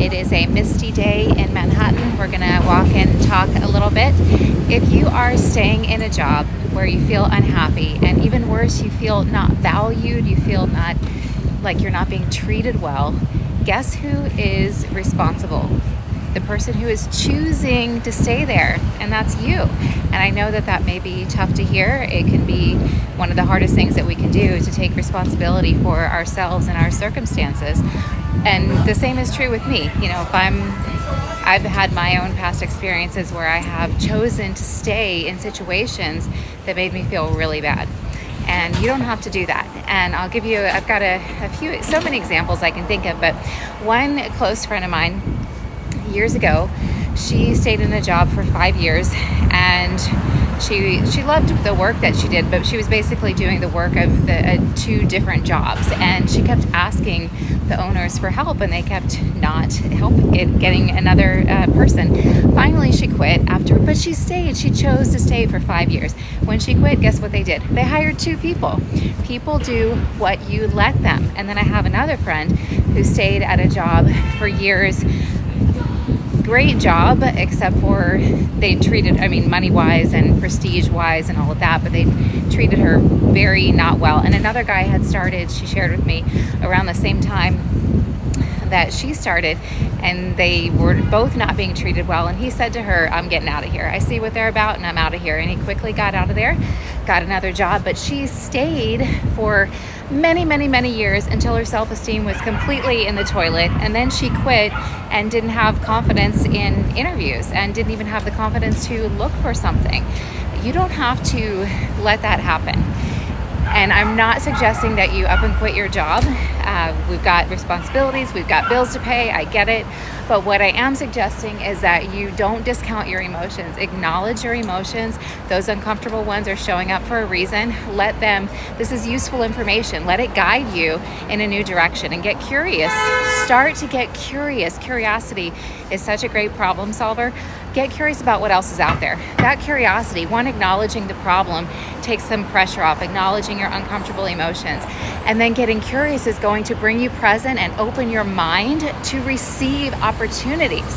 It is a misty day in Manhattan. We're gonna walk and talk a little bit. If you are staying in a job where you feel unhappy, and even worse, you feel not valued, you feel not like you're not being treated well, guess who is responsible? The person who is choosing to stay there, and that's you. And I know that that may be tough to hear. It can be one of the hardest things that we can do, to take responsibility for ourselves and our circumstances. And the same is true with me. You know, I've had my own past experiences where I have chosen to stay in situations that made me feel really bad. And you don't have to do that. And I've got a few, so many examples I can think of, but one close friend of mine years ago, she stayed in a job for 5 years, and she loved the work that she did, but she was basically doing the work of the two different jobs, and she kept asking the owners for help, and they kept not getting another person. Finally, she quit but she stayed. She chose to stay for 5 years. When she quit, guess what they did? They hired two people. People do what you let them. And then I have another friend who stayed at a job for years. Great job, except for they treated, money-wise and prestige-wise and all of that, but they treated her very not well. And another guy had started, she shared with me, around the same time that she started, and they were both not being treated well. And he said to her, "I'm getting out of here. I see what they're about, and I'm out of here." And he quickly got out of there, got another job, but she stayed for many, many, many years until her self-esteem was completely in the toilet. And then she quit and didn't have confidence in interviews, and didn't even have the confidence to look for something. You don't have to let that happen. And I'm not suggesting that you up and quit your job. We've got responsibilities, we've got bills to pay, I get it. But what I am suggesting is that you don't discount your emotions. Acknowledge your emotions. Those uncomfortable ones are showing up for a reason. This is useful information. Let it guide you in a new direction, and get curious. Start to get curious. Curiosity is such a great problem solver. Get curious about what else is out there. That curiosity, acknowledging the problem takes some pressure off, acknowledging your uncomfortable emotions. And then getting curious is going to bring you present and open your mind to receive opportunities.